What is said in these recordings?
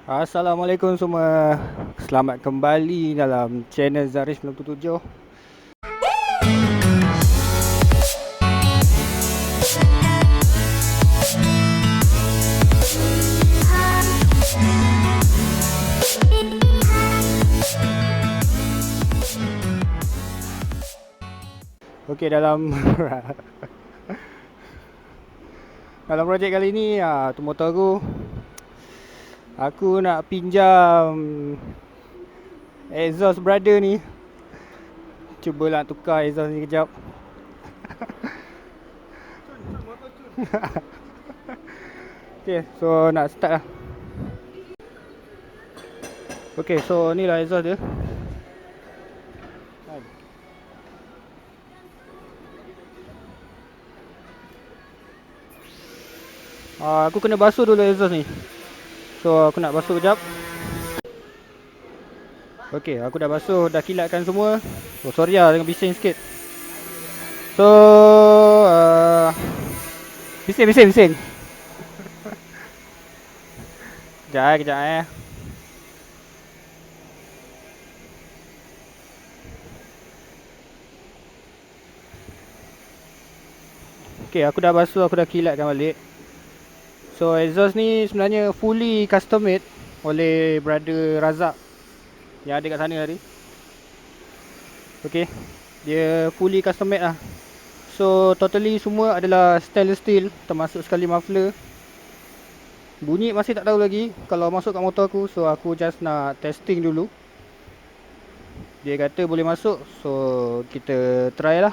Assalamualaikum semua. Selamat kembali dalam channel Zarish 97. Okey, dalam dalam projek kali ni tu motor aku nak pinjam exhaust brother ni. Cubalah tukar exhaust ni kejap. Okey, so nak start lah. Okey, so ni lah exhaust dia. Aku kena basuh dulu exhaust ni. So aku nak basuh kejap. Okey, aku dah basuh, dah kilatkan semua. Oh sorry lah dengan bising sikit. So bising. Kejap. Okey, aku dah basuh, aku dah kilatkan balik. So exhaust ni sebenarnya fully custom made oleh brother Razak yang ada kat sana tadi. Okey, dia fully custom made lah. So totally semua adalah stainless steel, termasuk sekali muffler. Bunyi masih tak tahu lagi kalau masuk kat motor aku. So aku just nak testing dulu. Dia kata boleh masuk, so kita try lah.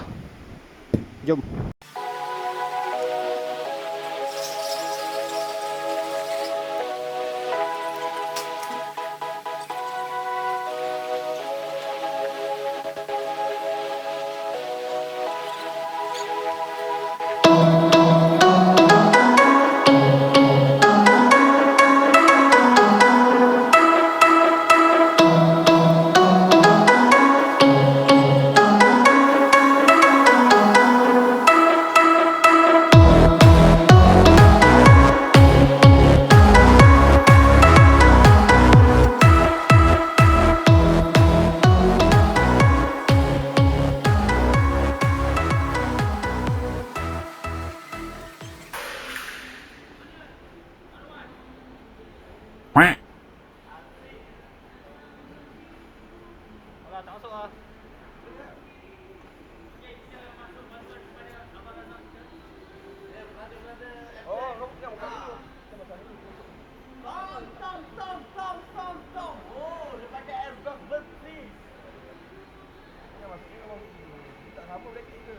Jom. Alah, tak masuk lah. Oh, kau buka dulu. Tom. Oh, dia pakai exhaust besi. Dia masuk ni memang tak sama black ke?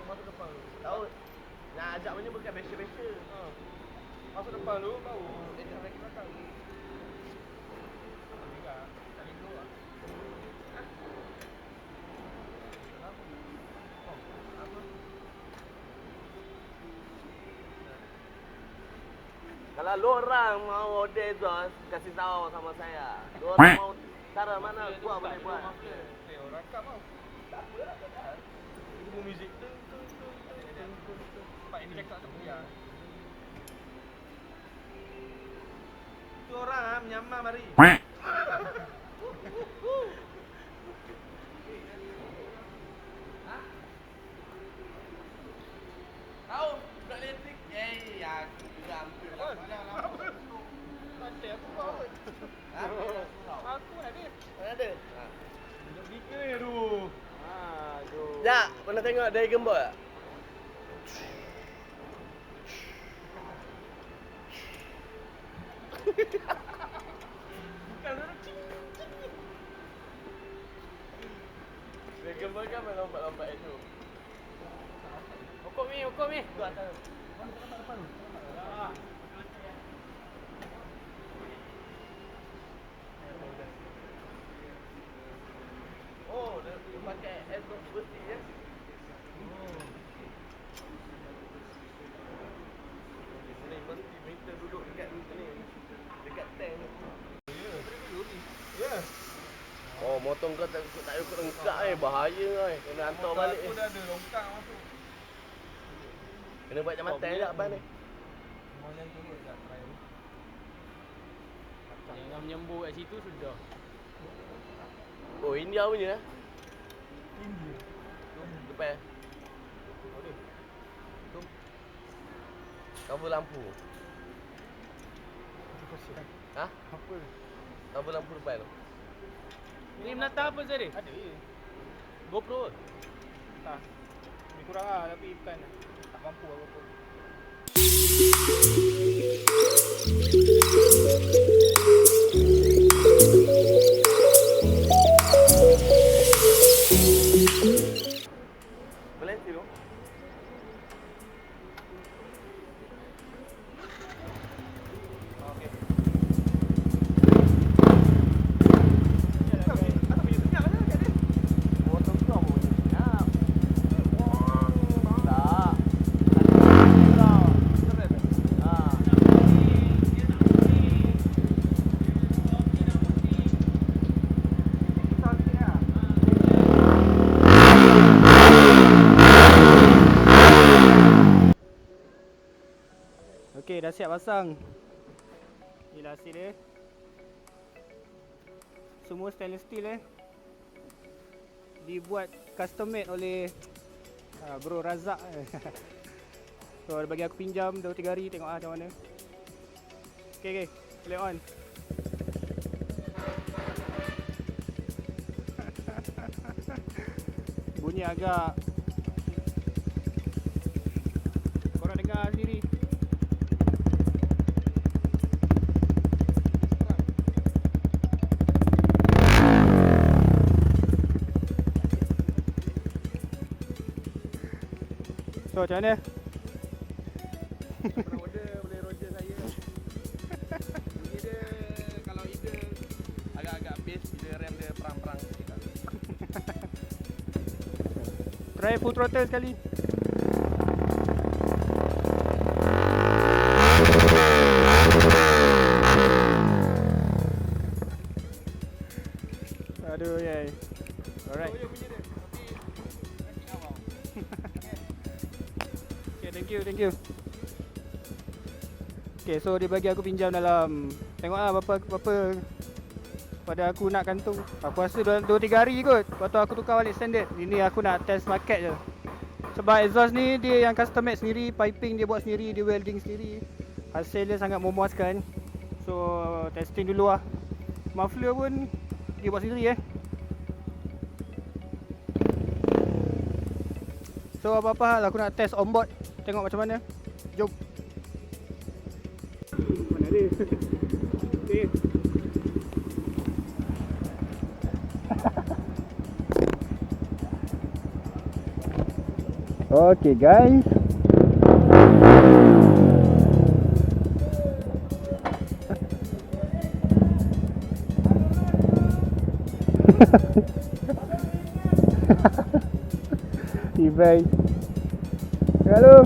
Masuk depan dulu. Tahu. Nak ajak punya bukan besar-besar. Masuk depan dulu baru edit lagi belakang. Kalau lu orang mau order exhaust, kasih tahu sama saya. Lu orang mau cara mana gua boleh buat. Orang rakam tau. Tak apa lah, tak ada. Itu muzik. Pak ini cakap tak punya. Tu orang menyamar mari. Tahu, budak elektrik. Aku juga hampir lah. Tak aku bawa. Aku ada. Duduk bigger ni tu. Aduh. Jak, pernah tengok Dragon Ball tak? Bukan ada cing. Dragon Ball kan main lompat-lompat tu. Hukum ni. Tu atas. Mana tak nampak depan tu? Oh, dia pakai exhaust besi ya. Ni mesti meter duduk dekat ni. Dekat tank ni. Ya. Oh, motor kau tak ikut lengkap bahaya kena hantar balik. Aku dah ada longkang masuk. Kena buat jambatan tak abang ni? Mau yang turun tak try. Jangan menyembur kat situ sudah. Oh, India punya eh? India. Depan. Ada. Cover lampu. Kasihan. Ha? Apa? Cover lampu depan tu. Ni menata apa Zari? Ada je. GoPro. Tak. Lebih kurang lah tapi bukan tak mampu apa-apa. Berhenti tu. Okey. Okey, dah siap pasang. Ni lasi dia. Semua stainless steel dibuat custom made oleh Bro Razak. So dia bagi aku pinjam 2-3 hari, tengok macam mana. Okey, play on. Bunyi agak, korang dengar sendiri. So macam mana? Korang order boleh roger saya. Bunyi dia kalau idle agak-agak bass bila rem dia perang-perang sikit lah. Try full throttle sekali. Aduh yay. Alright. Okay, thank you. Okay, so dia bagi aku pinjam dalam, tengoklah berapa pada aku nak kantung. Aku rasa 2-3 hari kot. Lepas tu aku tukar balik standard. Ini aku nak test market je. Sebab exhaust ni dia yang custom made sendiri, piping dia buat sendiri, dia welding sendiri. Hasil dia sangat memuaskan. So testing dulu lah. Muffler pun dia buat sendiri So apa-apa hal aku nak test onboard. Tengok macam mana. Jom. Mana dia? Okay. Okay guys. Ibai. Halo.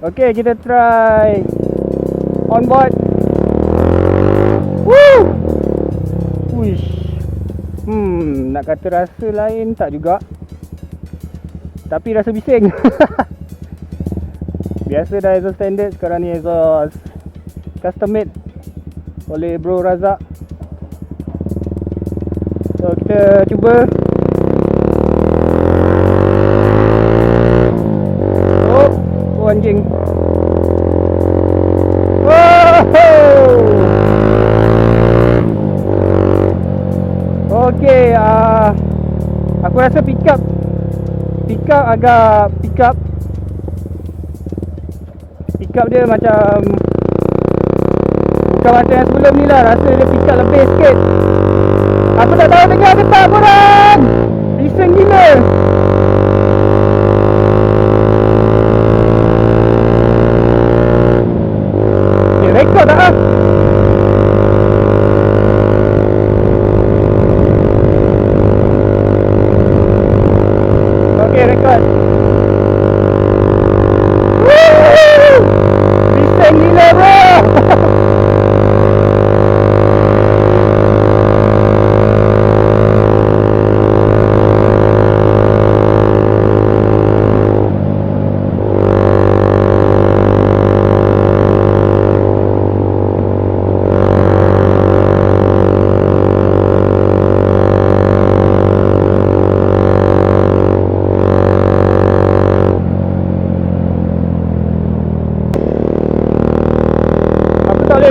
Okay, kita try on board. Woo! Wish. Nak kata rasa lain tak juga. Tapi rasa bising. Biasa dah exhaust standard, sekarang ni exhaust custom made oleh Bro Razak. So kita cuba. Oh anjing. Okay, aku rasa pick up agak pick up dia macam bukan macam yang sebelum ni lah. Rasa dia pick up lebih sikit. Aku tak tahu dengar ke tak korang. Bising gila. Rekod tak lah. Okay, rekod. Bising gila bro.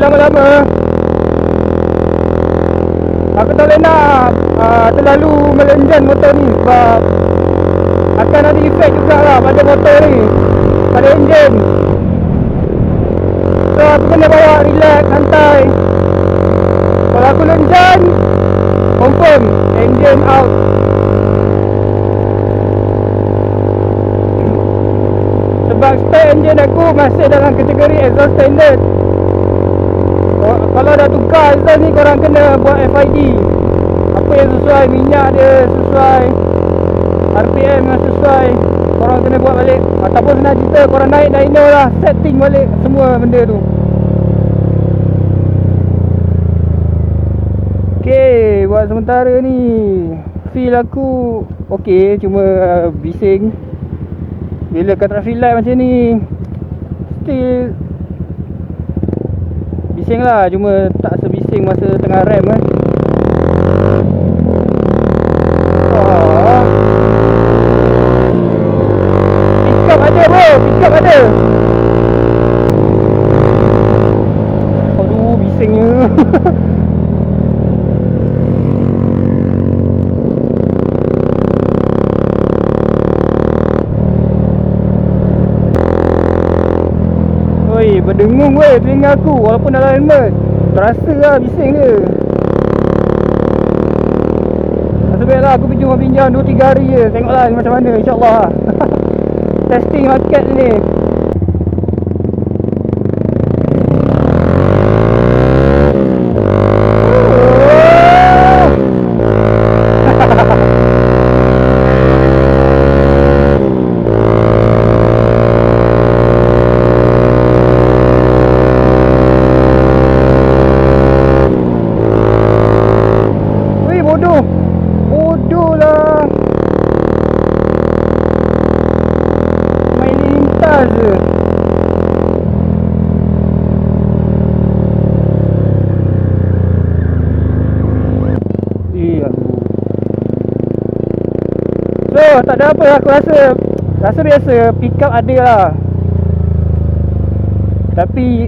lama-lama. Aku tak boleh nak terlalu melenjan motor ni sebab akan ada efek jugalah pada motor ni, pada enjin. So aku kena bawa relax, santai. Kalau aku lenjan, confirm enjin out. Sebab spare enjin aku masih dalam kategori exhaust standard. Kalau dah tukar exhaust ni, korang kena buat FID. Apa yang sesuai, minyak dia sesuai, RPM yang sesuai, korang kena buat balik. Ataupun senang cerita, korang naik dyno lah, setting balik semua benda tu. Okay, buat sementara ni feel aku okay, cuma bising. Bila kat traffic light macam ni, still bising lah, cuma tak sebising masa tengah rem kan. Pick up ada bro, pick up ada. Aduh, bisingnya. Oi, berdengung weh telinga aku walaupun dalam helmet. Terasa lah bising dia. Nasib baiklah aku pinjam 2-3 hari je. Tengoklah macam mana, insyaAllah lah. Testing market ni. Bodoh lah. Main lintas je. So tak ada apa, aku rasa biasa. Pick up ada lah. Tapi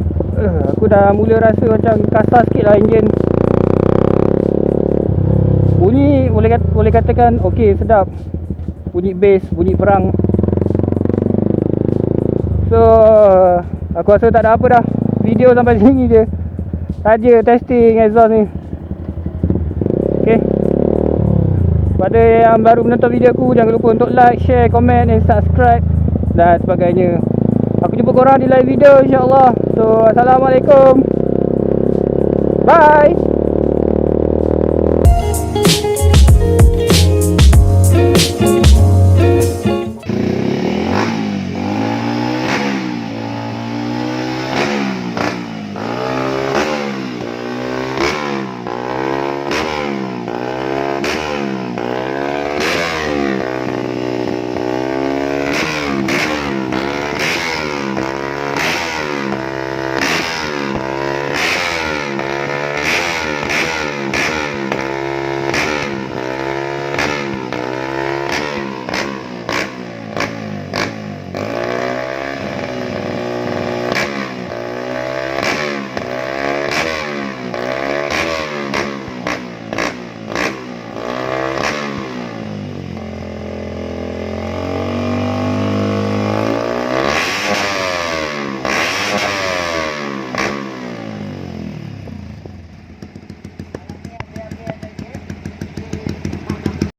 aku dah mula rasa macam kasar sikit lah enjin. Bunyi boleh katakan okey, sedap. Bunyi bass, bunyi perang. So aku rasa tak ada apa dah. Video sampai sini je. Saja testing exhaust ni. Okay, pada yang baru menonton video aku, jangan lupa untuk like, share, komen dan subscribe dan sebagainya. Aku jumpa korang di live video insyaAllah. So assalamualaikum. Bye.